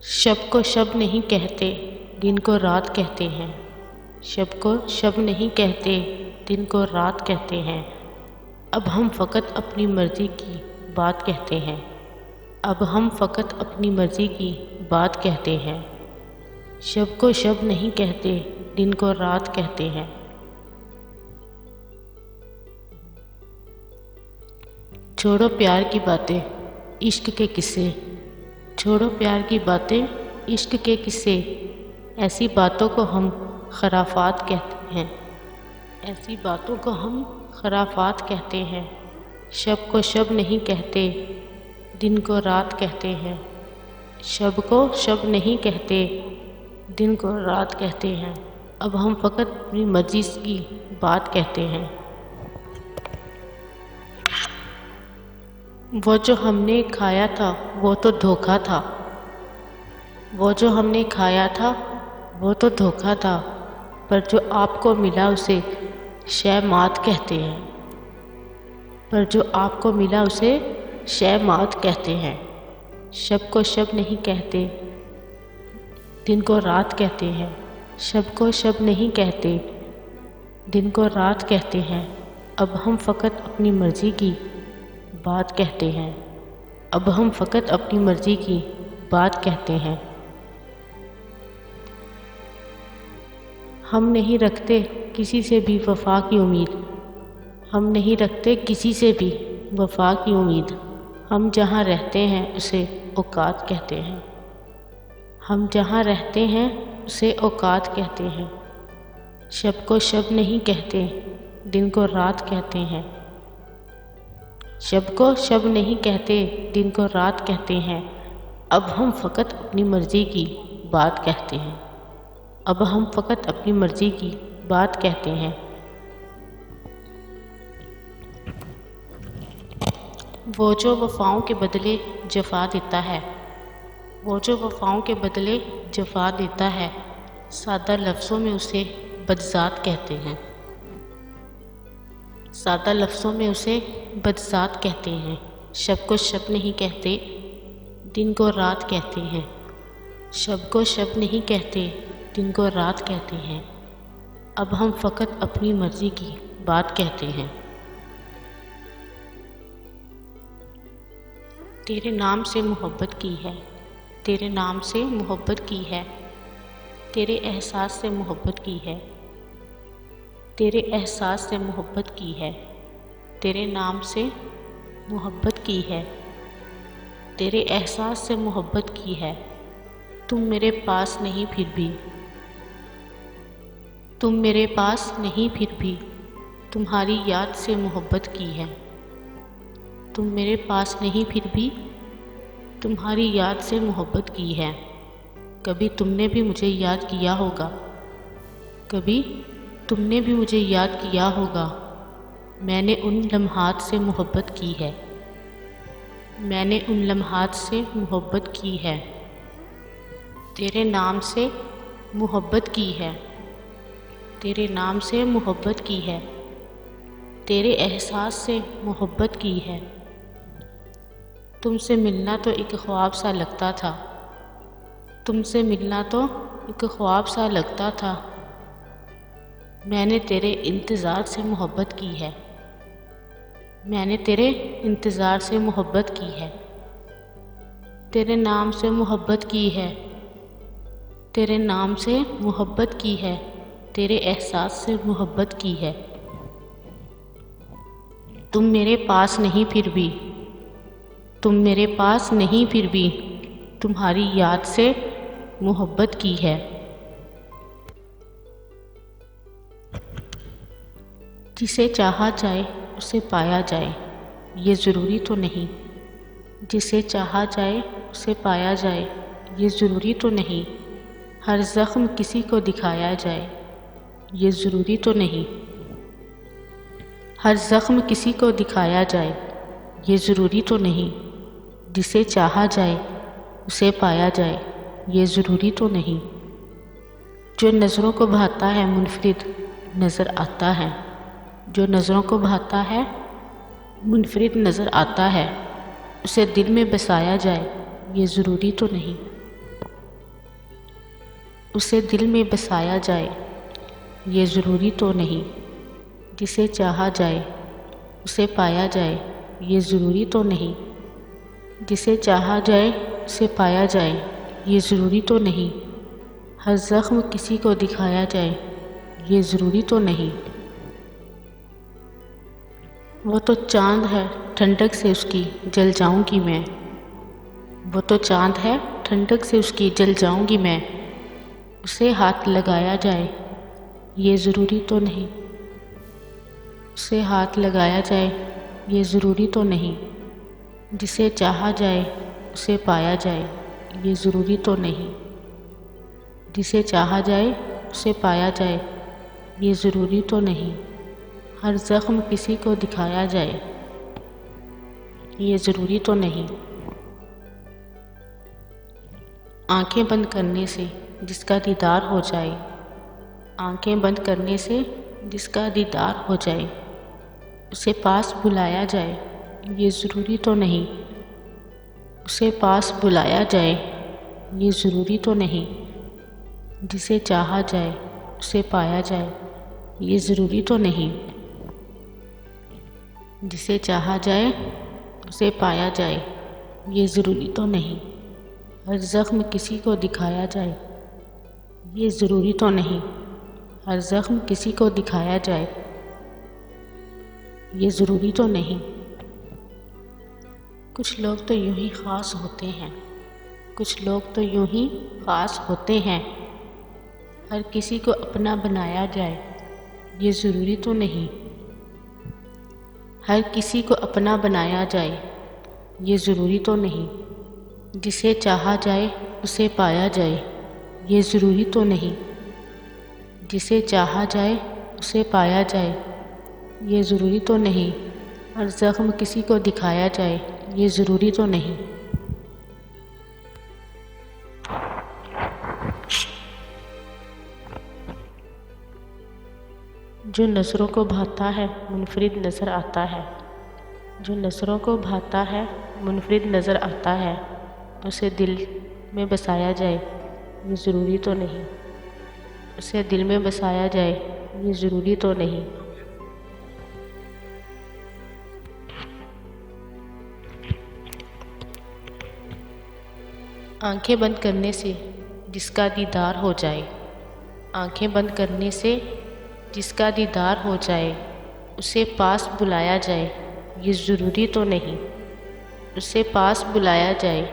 شب کو شب نہیں کہتے، دن کو رات کہتے ہیں۔ شب کو شب نہیں کہتے، دن کو رات کہتے ہیں۔ اب ہم فقط اپنی مرضی کی بات کہتے ہیں۔ اب ہم فقط اپنی مرضی کی بات کہتے ہیں۔ شب کو شب نہیں کہتے، دن کو رات کہتے ہیں۔ چھوڑو پیار کی باتیں، عشق کے قصے۔ چھوڑو پیار کی باتیں، عشق کے قصے۔ ایسی باتوں کو ہم خرافات کہتے ہیں۔ ایسی باتوں کو ہم خرافات کہتے ہیں۔ شب کو شب نہیں کہتے، دن کو رات کہتے ہیں۔ شب کو شب نہیں کہتے، دن کو رات کہتے ہیں۔ اب ہم فقط اپنی مرضی کی بات کہتے ہیں۔ وہ جو ہم نے کھایا تھا وہ تو دھوکا تھا۔ وہ جو ہم نے کھایا تھا وہ تو دھوکا تھا، پر جو آپ کو ملا اسے شے مات کہتے ہیں۔ پر جو آپ کو ملا اسے شے مات کہتے ہیں۔ شب کو شب نہیں کہتے، دن کو رات کہتے ہیں۔ شب کو شب نہیں کہتے، دن کو رات کہتے ہیں۔ اب ہم فقط اپنی مرضی کی بات کہتے ہیں۔ اب ہم فقط اپنی مرضی کی بات کہتے ہیں۔ ہم نہیں رکھتے کسی سے بھی وفا کی امید۔ ہم نہیں رکھتے کسی سے بھی وفا کی امید۔ ہم جہاں رہتے ہیں اسے اوقات کہتے ہیں۔ ہم جہاں رہتے ہیں اسے اوقات کہتے ہیں۔ شب کو شب نہیں کہتے، دن کو رات کہتے ہیں۔ شب کو شب نہیں کہتے، دن کو رات کہتے ہیں۔ اب ہم فقط اپنی مرضی کی بات کہتے ہیں۔ اب ہم فقط اپنی مرضی کی بات کہتے ہیں۔ وہ جو وفاؤں کے بدلے جفا دیتا ہے، وہ جو وفاؤں کے بدلے جفا دیتا ہے، سادہ لفظوں میں اسے بدذات کہتے ہیں۔ سادہ لفظوں میں اسے بدذات کہتے ہیں۔ شب کو شب نہیں کہتے، دن کو رات کہتے ہیں۔ شب کو شب نہیں کہتے، دن کو رات کہتے ہیں۔ اب ہم فقط اپنی مرضی کی بات کہتے ہیں۔ تیرے نام سے محبت کی ہے، تیرے نام سے محبت کی ہے، تیرے احساس سے محبت کی ہے، تیرے احساس سے محبت کی ہے، تیرے نام سے محبت کی ہے، تیرے احساس سے محبت کی ہے۔ تم میرے پاس نہیں پھر بھی، تم میرے پاس نہیں پھر بھی، تمہاری یاد سے محبت کی ہے۔ تم میرے پاس نہیں پھر بھی، تمہاری یاد سے محبت کی ہے۔ کبھی تم نے بھی مجھے یاد کیا ہوگا، کبھی تم نے بھی مجھے یاد کیا ہوگا۔ میں نے ان لمحات سے محبت کی ہے، میں نے ان لمحات سے محبت کی ہے۔ تیرے نام سے محبت کی ہے، تیرے نام سے محبت کی ہے، تیرے احساس سے محبت کی ہے۔ تم سے ملنا تو ایک خواب سا لگتا تھا، تم سے ملنا تو ایک خواب سا لگتا تھا۔ میں نے تیرے انتظار سے محبت کی ہے، میں نے تیرے انتظار سے محبت کی ہے۔ تیرے نام سے محبت کی ہے، تیرے نام سے محبت کی ہے، تیرے احساس سے محبت کی ہے۔ تم میرے پاس نہیں پھر بھی، تم میرے پاس نہیں پھر بھی، تمہاری یاد سے محبت کی ہے۔ جسے چاہا جائے اسے پایا جائے، یہ ضروری تو نہیں۔ جسے چاہا جائے اسے پایا جائے، یہ ضروری تو نہیں۔ ہر زخم کسی کو دکھایا جائے، یہ ضروری تو نہیں۔ ہر زخم کسی کو دکھایا جائے، یہ ضروری تو نہیں۔ جسے چاہا جائے اسے پایا جائے، یہ ضروری تو نہیں۔ جو نظروں کو بھاتا ہے منفرد نظر آتا ہے، جو نظروں کو بھاتا ہے منفرد نظر آتا ہے، اسے دل میں بسایا جائے، یہ ضروری تو نہیں۔ اسے دل میں بسایا جائے یہ ضروری تو نہیں، جسے چاہا جائے اسے پایا جائے یہ ضروری تو نہیں، جسے چاہا جائے اسے پایا جائے یہ ضروری تو نہیں، ہر زخم کسی کو دکھایا جائے یہ ضروری تو نہیں۔ وہ تو چاند ہے ٹھنڈک سے اس کی جل جاؤں گی میں، وہ تو چاند ہے ٹھنڈک سے اس کی جل جاؤں گی میں، اسے ہاتھ لگایا جائے یہ ضروری تو نہیں، اسے ہاتھ لگایا جائے یہ ضروری تو نہیں، جسے چاہا جائے اسے پایا جائے یہ ضروری تو نہیں، جسے چاہا جائے اسے پایا جائے یہ ضروری تو نہیں، ہر زخم کسی کو دکھایا جائے یہ ضروری تو نہیں۔ آنکھیں بند کرنے سے جس کا دیدار ہو جائے، آنکھیں بند کرنے سے جس کا دیدار ہو جائے، اسے پاس بلایا جائے یہ ضروری تو نہیں، اسے پاس بلایا جائے یہ ضروری تو نہیں، جسے چاہا جائے اسے پایا جائے یہ ضروری تو نہیں، جسے چاہا جائے اسے پایا جائے یہ ضروری تو نہیں، ہر زخم کسی کو دکھایا جائے یہ ضروری تو نہیں، ہر زخم کسی کو دکھایا جائے یہ ضروری تو نہیں۔ کچھ لوگ تو یوں ہی خاص ہوتے ہیں، کچھ لوگ تو یوں ہی خاص ہوتے ہیں، ہر کسی کو اپنا بنایا جائے یہ ضروری تو نہیں، ہر کسی کو اپنا بنایا جائے یہ ضروری تو نہیں، جسے چاہا جائے اسے پایا جائے یہ ضروری تو نہیں، جسے چاہا جائے اسے پایا جائے یہ ضروری تو نہیں، ہر زخم کسی کو دکھایا جائے یہ ضروری تو نہیں۔ جو نظروں کو بھاتا ہے منفرد نظر آتا ہے، جو نظروں کو بھاتا ہے منفرد نظر آتا ہے، اسے دل میں بسایا جائے یہ ضروری تو نہیں، اسے دل میں بسایا جائے یہ ضروری تو نہیں۔ آنکھیں بند کرنے سے جس کا دیدار ہو جائے، آنکھیں بند کرنے سے جس کا دیدار ہو جائے، اسے پاس بلایا جائے یہ ضروری تو نہیں، اسے پاس بلایا جائے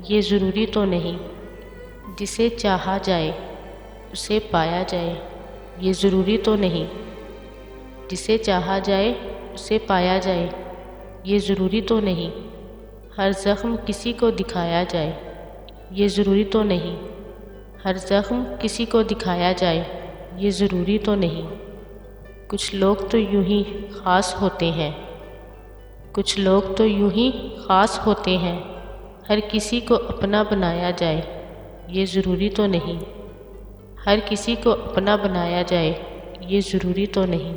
یہ ضروری تو نہیں، جسے چاہا جائے اسے پایا جائے یہ ضروری تو نہیں، جسے چاہا جائے اسے پایا جائے یہ ضروری تو نہیں، ہر زخم کسی کو دکھایا جائے یہ ضروری تو نہیں، ہر زخم کسی کو دکھایا جائے یہ ضروری تو نہیں۔ کچھ لوگ تو یوں ہی خاص ہوتے ہیں، کچھ لوگ تو یوں ہی خاص ہوتے ہیں، ہر کسی کو اپنا بنایا جائے یہ ضروری تو نہیں، ہر کسی کو اپنا بنایا جائے یہ ضروری تو نہیں۔